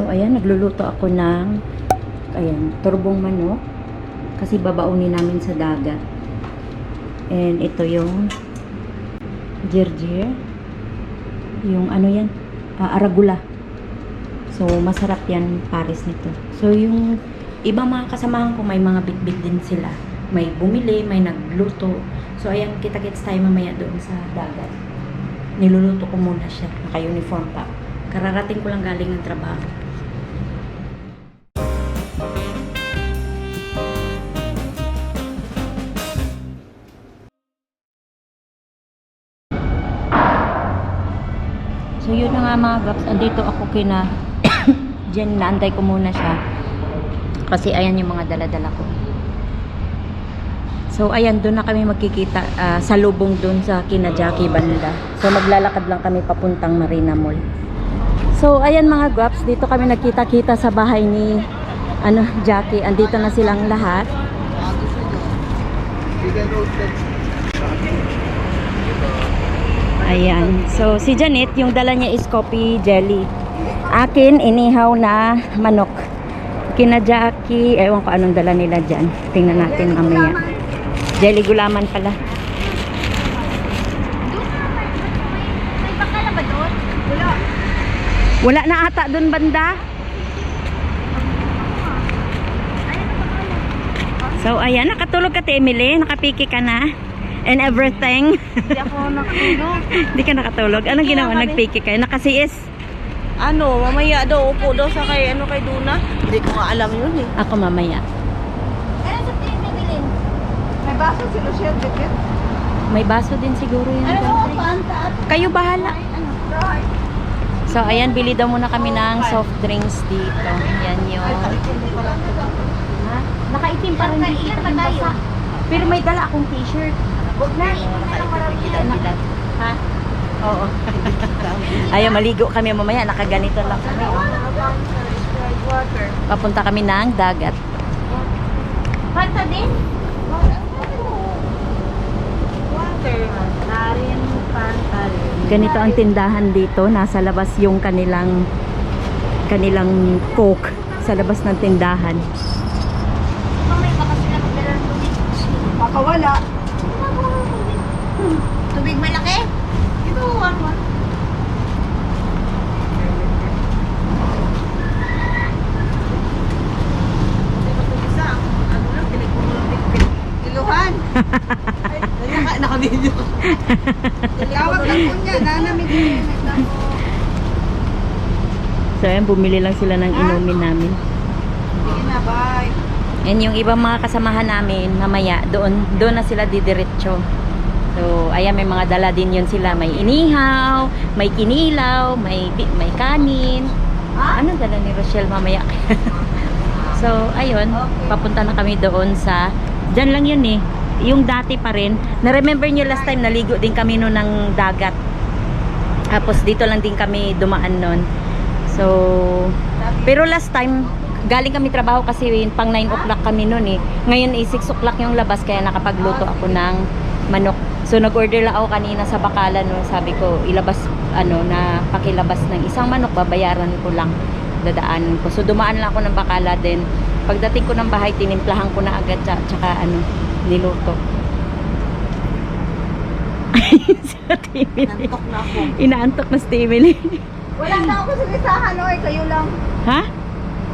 So, ayan, nagluluto ako ng, ayan, turbong manok. Kasi babaunin namin sa dagat. And ito yung jirjir. Yung ano yan? Arugula. So, masarap yan pares nito. So, yung ibang mga kasamahan ko, may mga bitbit din sila. May bumili, may nagluto. So, ayan, kita-kits tayo mamaya doon sa dagat. Niluluto ko muna siya. Naka-uniform pa. Kararating ko lang galing ng trabaho. So yun na nga mga gaps, andito ako kina Jen, naantay ko muna siya kasi ayan yung mga dala-dala ko. So ayan, doon na kami magkikita sa lubong doon sa kina Jackie banda. So maglalakad lang kami papuntang Marina Mall. So ayan mga gaps, dito kami nagkita-kita sa bahay ni Jackie. Andito na silang lahat. Ayan. So, si Janet, yung dala niya is coffee jelly. Akin, inihaw na manok. Kina Jackie, ewan ko anong dala nila dyan. Tingnan natin mamaya. Jelly gulaman pala. May bakala ba doon? Wala. Wala na ata doon banda. So, ayan. Nakatulog ka, Emily. Nakapiki ka na. And everything. Hindi ako nakatulog. Hindi ka nakatulog. Anong ginawa? Nagpiki kayo? Nakasiis? Ano, mamaya daw, upo daw sa kay Duna. Hindi ko nga alam yun eh. Ako mamaya. Ano sa tingin na bilhin? May baso si Lucia, Bikit. May baso din siguro yun. Kayo bahala. So, ayan, bili daw muna kami ng soft drinks dito. Yan yung... Ha? Nakaitim pa rin dito. Pero may dala akong t-shirt. Huwag na, Ha? Oo. Ayaw, maligo kami mamaya. Nakaganito lang kami. Papunta kami ng dagat. Fanta din? Water. Narin, Fanta rin. Ganito ang tindahan dito. Nasa labas yung kanilang coke. Sa labas ng tindahan. Mamay, baka sila magdala ng tubig. Baka wala. Tubig malaki? Ito, ano? Iluhan. Naka-video. Tawag lang po niya. Nanamig niya. So, ayan, bumili lang sila ng inumin namin. Sige na, bye. And yung ibang mga kasamahan namin, mamaya, doon na sila didiretso. So, ayan, may mga dala din yun sila. May inihaw, may kinilaw, may kanin. Ano dala ni Rochelle mamaya? So, ayun, papunta na kami doon sa, dyan lang yun eh. Yung dati pa rin. Na-remember nyo last time, naligo din kami noon ng dagat. Tapos dito lang din kami dumaan noon. So, pero last time, galing kami trabaho kasi pang 9 o'clock kami noon eh. Ngayon eh 6 o'clock yung labas kaya nakapagluto ako ng manok. So nag-order lang ako kanina sa bakalan no. Sabi ko ilabas na pakilabas ng isang manok, babayaran ko lang, dadaanan ko. So dumaan lang ako ng bakala, then pagdating ko ng bahay tinimplahan ko na agad tsaka niluto. Nantok na ako. Inaantok na si Emily. Wala na ako sa listahan, oy. Kayo lang. Ha?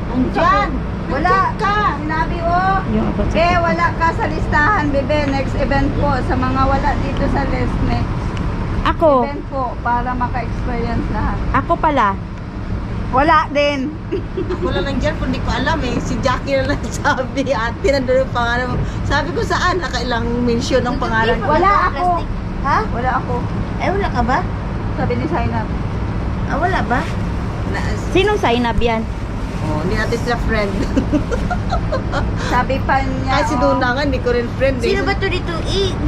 Andyan. Wala ka. Sinabi oh. Yung about sa Wala ka sa listahan, bebe. Next event po. Sa mga wala dito sa list, next Ako. event po. Para maka-experience lahat. Ako pala. Wala din. Ako lang nandiyan kung di ko alam eh. Si Jackie na lang sabi. Ate, nandun yung pangalan mo. Sabi ko saan? Nakailang mention ng pangalan ko. Wala ako. Ha? Wala ako. Wala ka ba? Sabi ni Sainab. Wala ba? Sinong Sainab yan? Hindi natin sila friend. Sabi pa niya. Ay, si Duna nga, hindi ko rin friend eh. Sino ba to dito?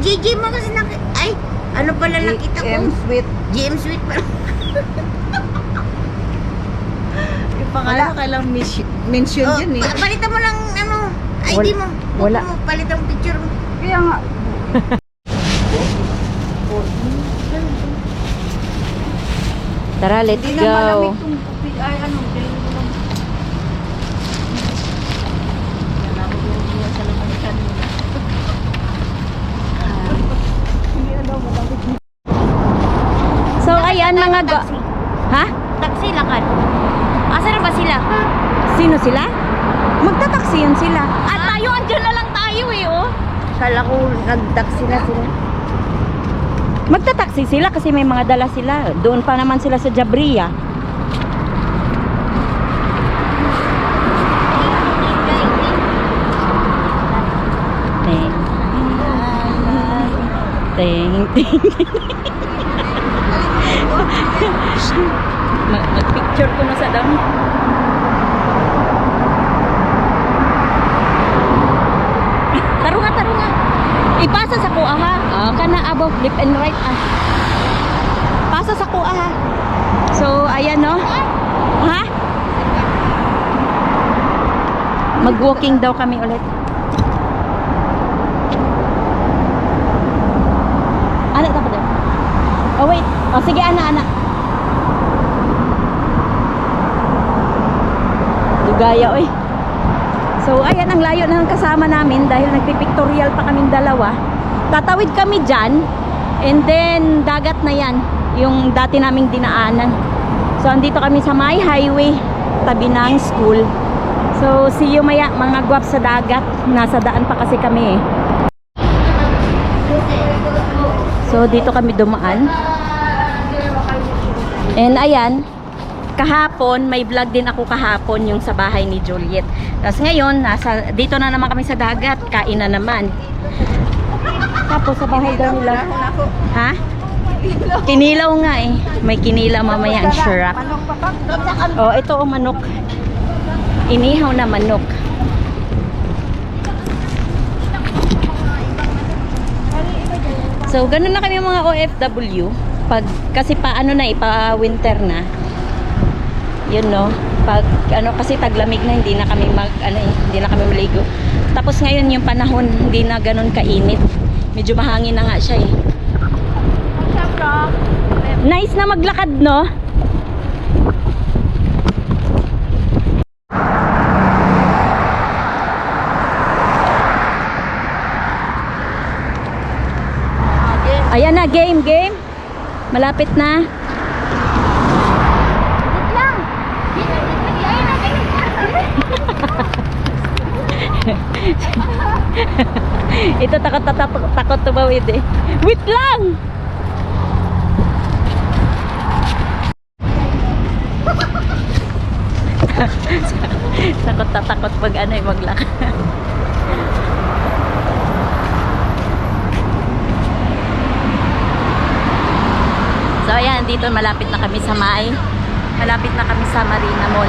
JJ mo kasi ay, ano pala nakita ko? Sweet. GM Sweet pala. Yung pangalan ko kailang mention yun eh. Palitan mo lang, ID mo. Wala. Buko mo, palitan mo picture mo. Kaya nga. Tara, let's Hindi na go. malamig tong ay ano. gumagawa. Taxi. Ha? Taxi lakad. Asa na ba sila? Sino sila? Magta-taxi yun sila. At tayo, andyan na lang tayo eh, oh. Kala ko nag-taxi na sila. Magta-taxi sila kasi may mga dala sila. Doon pa naman sila sa Jabria. Ting. Ting. Ting. Mag-picture ko na sa dam. Tarunga, tarunga. Ipasa sa kuha ha. Kana abo, left and right ah. Pasa sa kuha ha. So, ayan no. Ha? Mag-walking daw kami ulit. Ano ito pa daw? Oh wait. Oh sige ana. Dugaya oy. So ayan ang layo ng kasama namin dahil nagpipictorial pa kaming dalawa. Tatawid kami dyan and then dagat na yan yung dati naming dinaanan. So andito kami sa may highway tabi ng school. So see you maya mga gwap sa dagat. Nasa daan pa kasi kami eh. So dito kami dumaan. And ayan, kahapon, may vlog din ako kahapon yung sa bahay ni Juliet. Tapos ngayon, dito na naman kami sa dagat, kain na naman. Tapos sa bahay daw nila. Ha? Kinilaw nga eh. May kinilaw mamaya ang syrup. Oh, ito o manok. Inihaw na manok. So, ganun na kami mga OFW. Kasi paano na pa winter na. Yun no. Kasi taglamig na hindi na kami hindi na kami maligo. Tapos ngayon yung panahon hindi na ganun kainit. Medyo mahangin na nga siya eh. Nice na maglakad no. Ayan na, game. Malapit na. Ito takot tumawid eh. Wait lang! Takot pag maglakad. So ayan, dito malapit na kami sa Marina Mall.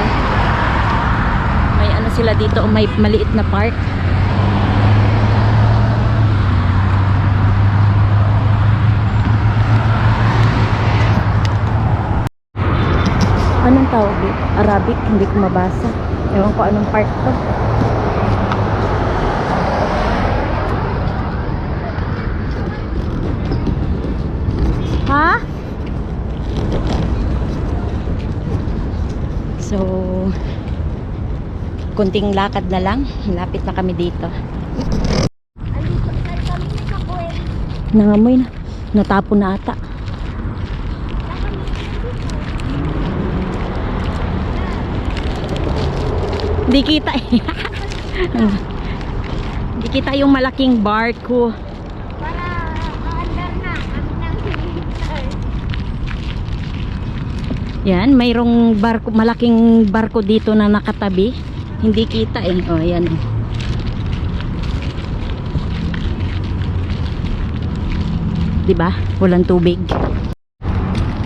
May ano sila dito, may maliit na park. Anong tawag dito? Arabic, hindi ko mabasa. Ewan ko anong park to. Ha? So, kunting lakad na lang. Malapit na kami dito. Nangamoy na. Natapon na ata. Di kita eh. Di kita yung malaking barko. Yan, mayroong barko, malaking barko dito na nakatabi. Hindi kita eh. Oh, yan. Diba? Walang tubig.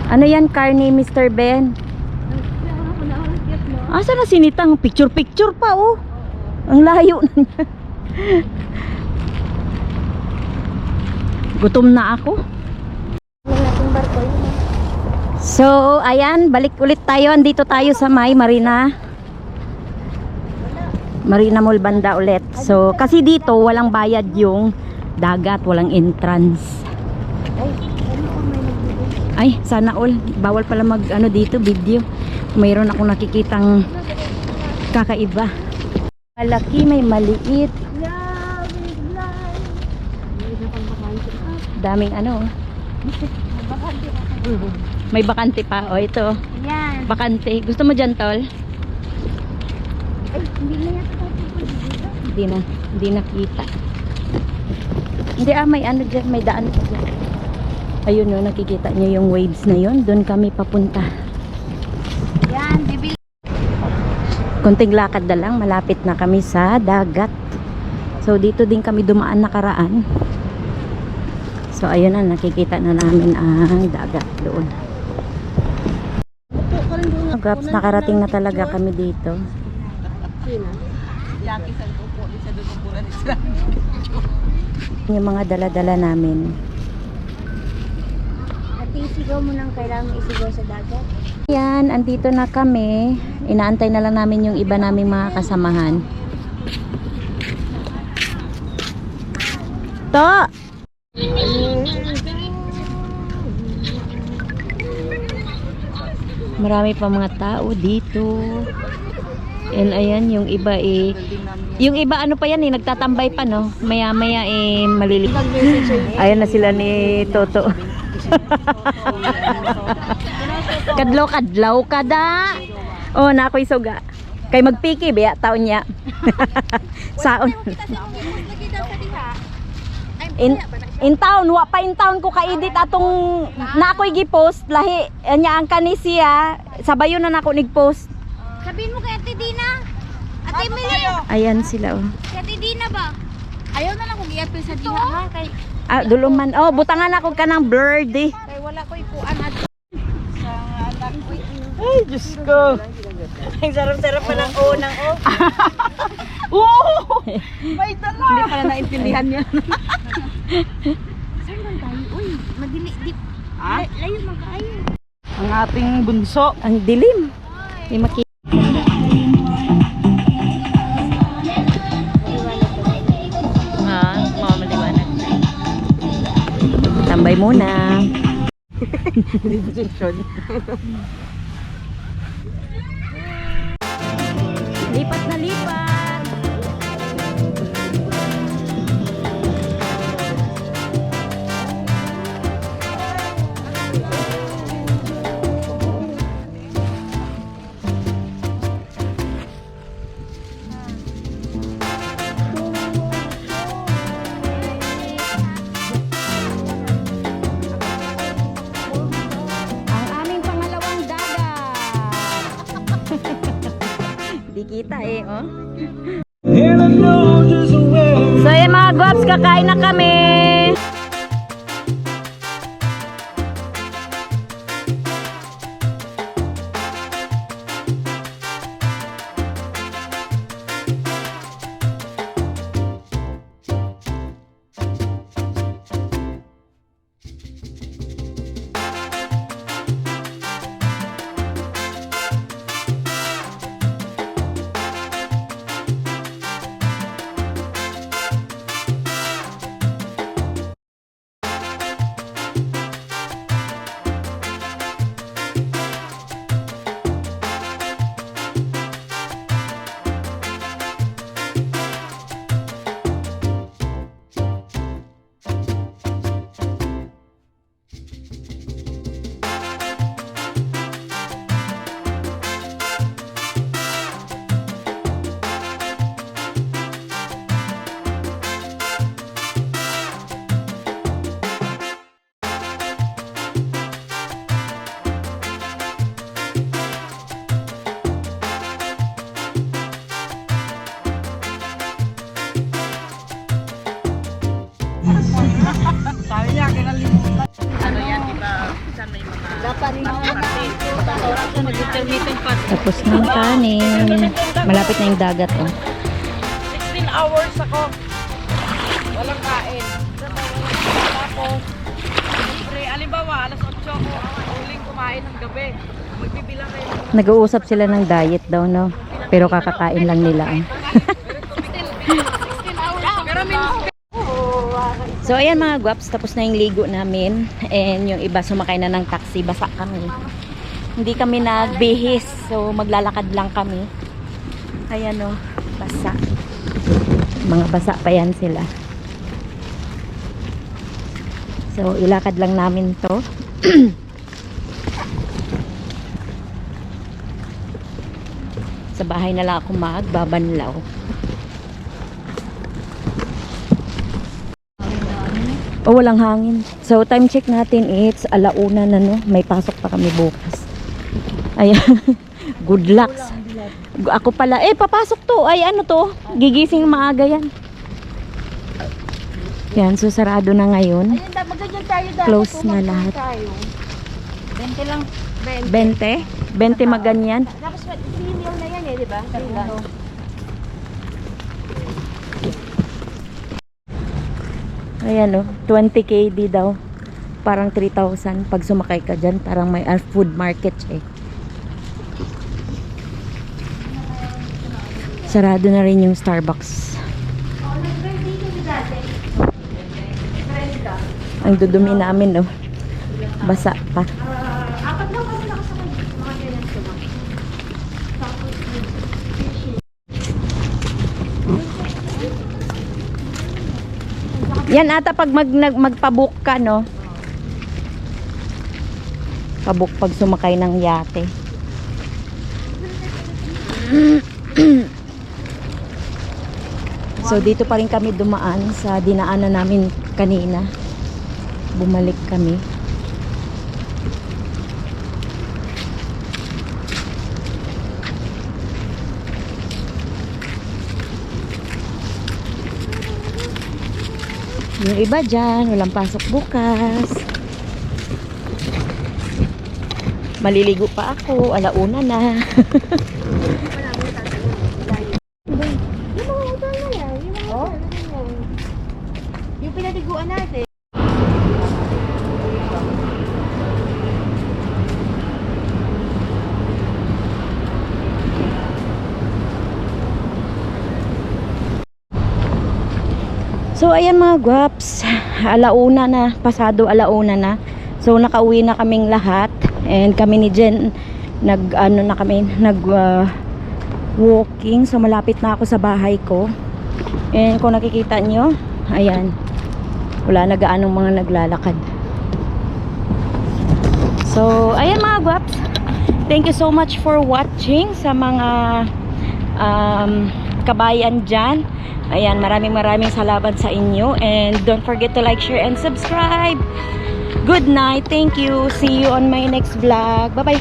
Ano yan, car ni Mr. Ben? Asa na sinitang? Picture pa oh. Ang layo na niya. Gutom na ako. So, ayan, balik ulit tayo. Andito tayo sa may Marina Mall banda ulit. So, kasi dito walang bayad yung dagat, walang entrance. Ay, sana all. Bawal pala mag dito, video. Mayroon akong nakikitang kakaiba. Malaki, may maliit. Daming May bakante pa. O, ito. Yan. Bakante. Gusto mo dyan, tol? Ay, hindi na yata tayo dito. Hindi nakita. Hindi may ano dyan, may daan pa dyan. Ayun no, nakikita nyo yung waves na yun. Doon kami papunta. Yan, bibili. Konting lakad na lang, malapit na kami sa dagat. So dito din kami dumaan nakaraan. So ayun na, nakikita na namin ang dagat doon. Graps, nakarating na talaga kami dito. Yung mga dala-dala namin. At isigaw mo nang kailangan isigaw sa dagat. Yan, andito na kami. Inaantay na lang namin yung iba naming mga kasamahan. To! Marami pa mga tao dito. And ayan, yung iba yung iba ano pa yan nagtatambay pa no. Maya maya maliliit. Ayan na sila ni Toto. Kadlaw kada. Oh, na ako'y suga. Kay magpiki biya taon niya. Saon. In town, wa pa in town ko ka-edit atong na ako'y gi-post lahi nya ang kanisiya. Sabayon na nako nig-post. Sabihin mo kay Ate Dina. Ate Emily. Ayan sila oh. Si Ate Dina ba? Ayaw na lang kung i-apil sa diha ha. Kay Duluman. Oh, butangan ako ka ng blurred eh. kay wala ko ipuan at Ay, Diyos ko. Ang sarap-sarap pa ng unang Oo! May dala! Hindi pala naintindihan niya. saan man tayo? Uy, madili di. Ha? Layo man kayo. Ang ating bunso. Ang dilim. Di makita. Maliwanag. Tambay muna. Lipat na lipat. Ang aming pangalawang dagat. Di kita oh. So yan mga guwaps, kakain na kami. Sabi niya, kinalimutan. Ano yan, diba? Saan may mga... Dapat Tapos ng kanin. Malapit na yung dagat oh. 16 hours ako. Walang kain. Tapos, libre. Alimbawa, alas 8 ako. Huling kumain ng gabi. Magbibilang kayo. Nag-uusap sila ng diet daw no. Pero kakakain lang nila. 16 hours. Pero minsan... So ayan mga guwaps, tapos na yung ligo namin. And yung iba sumakay na ng taxi, basa kami. Hindi kami nagbihis, so maglalakad lang kami. Ayan o, basa. Mga basa pa yan sila. So ilakad lang namin to. Sa bahay na lang ako magbabanlaw. Oh, walang hangin. So, time check natin, it's 1:00 na, no? May pasok pa kami bukas. Ayan. Good luck. Ako pala. Papasok to. Ay, ano to? Gigising maaga yan. Yan, so sarado na ngayon. Ayun, magganyan tayo dapat. Close na lahat. 20 lang. 20? 20 maganyan. Tapos premium na yan eh, di ba? Ayan o, 20 KD daw. Parang 3,000 pag sumakay ka dyan. Parang may food market eh. Sarado na rin yung Starbucks. Ang dudumi namin oh. Basa pa. Apat lang kami nakasakay. Mga ganyan ko lang. Yan ata pag magpabook ka, no? Pabook pag sumakay ng yate. So dito pa rin kami dumaan sa dinaanan namin kanina. Bumalik kami. Yung iba dyan, walang pasok bukas. Maliligo pa ako, 1:00 na. Yung mga hotel na yan. Yung mga hotel na yan. Yung pinaliguan natin. So ayan mga guwaps, 1:00 na, pasado 1:00 na. So nakauwi na kaming lahat and kami ni Jen walking. So malapit na ako sa bahay ko. And kung nakikita nyo, ayan, wala na gaanong mga naglalakad. So ayan mga guwaps, thank you so much for watching sa mga kabayan dyan. Ayan, maraming salamat sa inyo. And don't forget to like, share, and subscribe. Good night. Thank you. See you on my next vlog. Bye-bye.